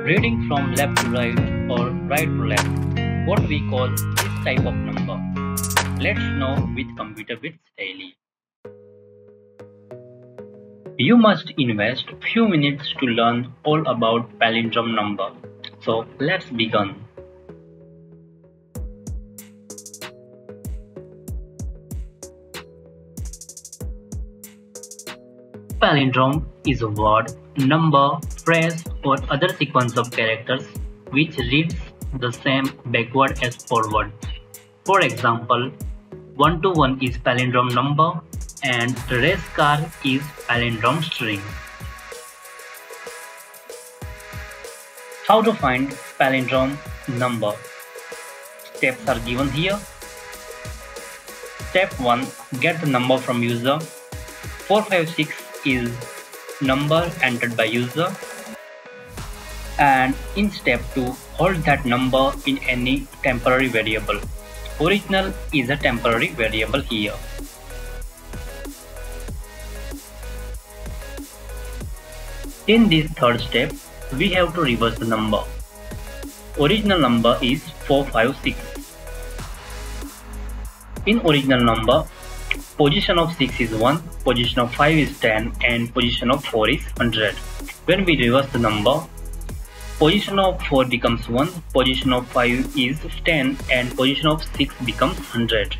Reading from left to right or right to left, what we call this type of number. Let's know with Computer Bits Daily. You must invest few minutes to learn all about palindrome number. So let's begin. Palindrome is a word, number, phrase or other sequence of characters which reads the same backward as forward. For example, 1 to 1 is palindrome number and race car is palindrome string. How to find palindrome number? Steps are given here. Step 1. Get the number from user. 456 is number entered by user, and in step 2 hold that number in any temporary variable. Original is a temporary variable here. In this third step we have to reverse the number. Original number is 456. In original number, position of 6 is 1, position of 5 is 10 and position of 4 is 100. When we reverse the number, position of 4 becomes 1, position of 5 is 10 and position of 6 becomes 100.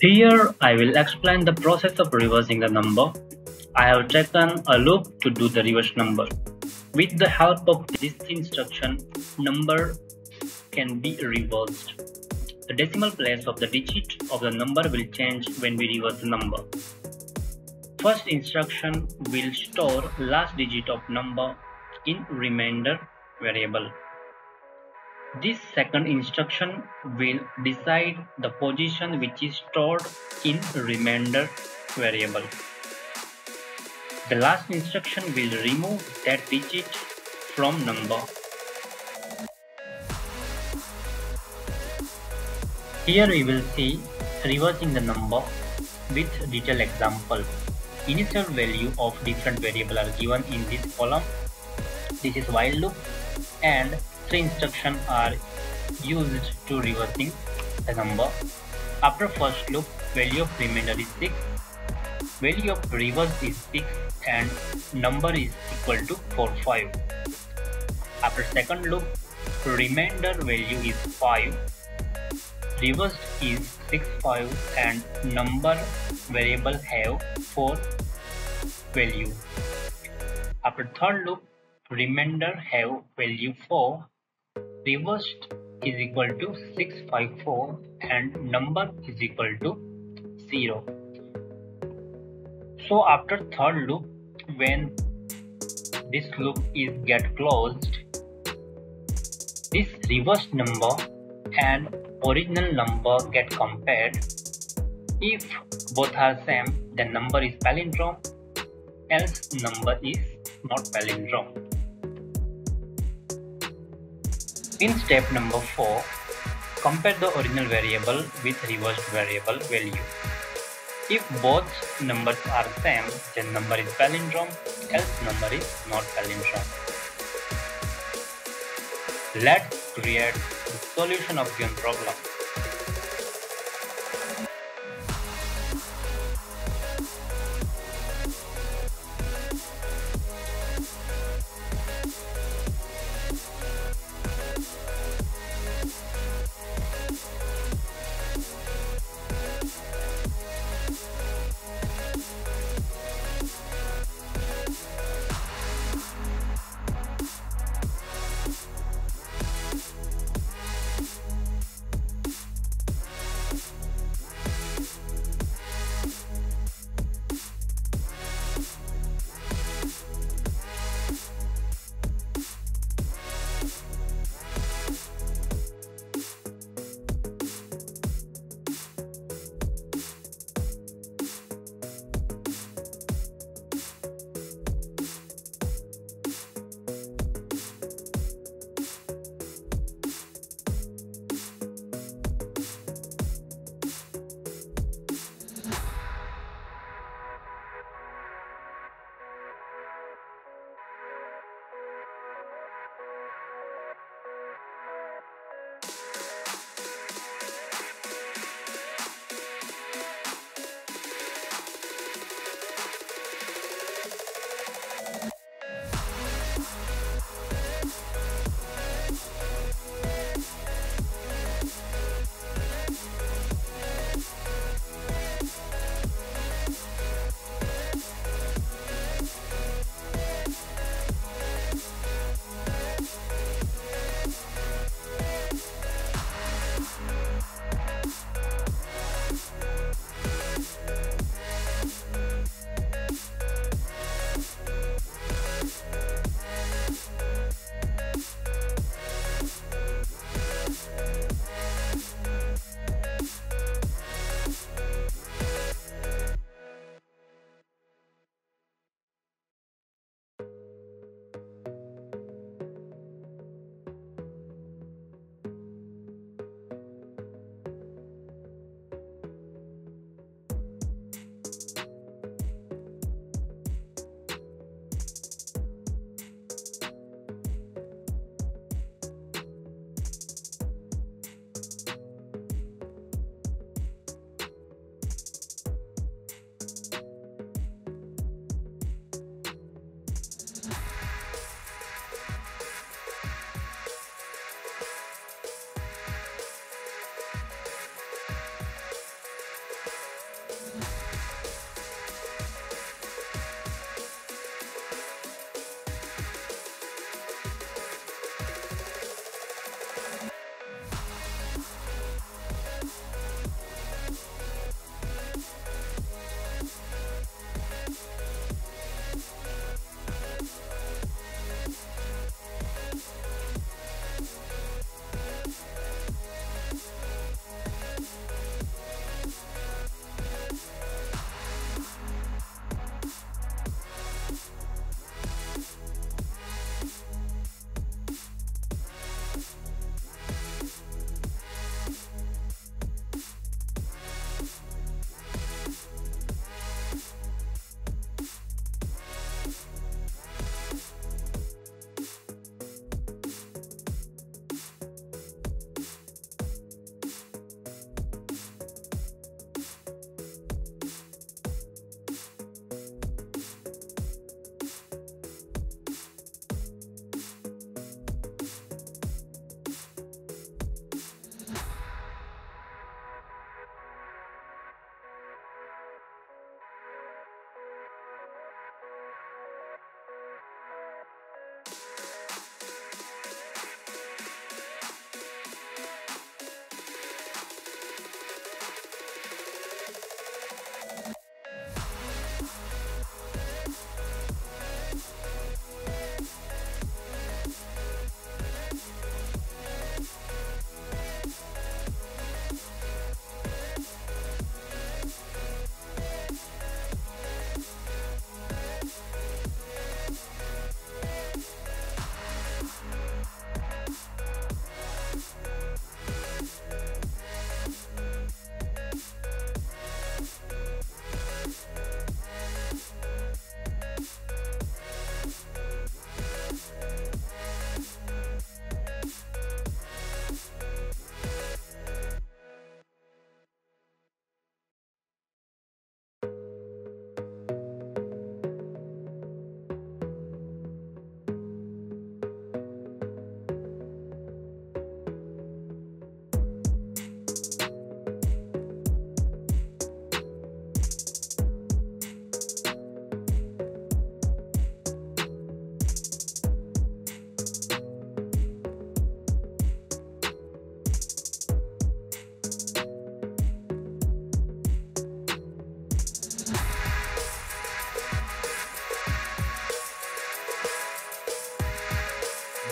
Here I will explain the process of reversing the number. I have taken a loop to do the reverse number. With the help of this instruction, number can be reversed. The decimal place of the digit of the number will change when we reverse the number. First instruction will store last digit of number in remainder variable. This second instruction will decide the position which is stored in remainder variable. The last instruction will remove that digit from number. Here we will see reversing the number with detailed example. Initial value of different variable are given in this column. This is while loop and 3 instructions are used to reversing the number. After first loop, value of remainder is 6, value of reverse is 6 and number is equal to 45. After second loop, remainder value is 5. Reversed is 65 and number variable have 4 value. After third loop, remainder have value 4. Reversed is equal to 654 and number is equal to 0. So after third loop, when this loop is get closed, this reversed number and original number get compared. If both are same, then number is palindrome, else number is not palindrome. In step number 4, compare the original variable with reversed variable value. If both numbers are same, then number is palindrome, else number is not palindrome. Let's create the solution of given problem.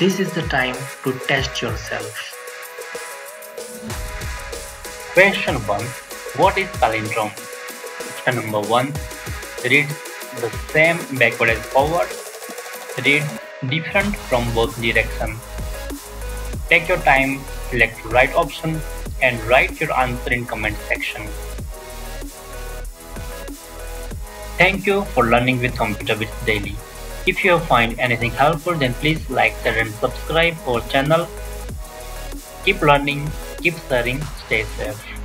This is the time to test yourself. Question 1. What is palindrome? Option number 1. Read the same backward as forward. Read different from both directions. Take your time, select the right option and write your answer in comment section. Thank you for learning with Computer Bits Daily. If you find anything helpful, then please like, share and subscribe our channel. Keep learning, keep sharing, stay safe.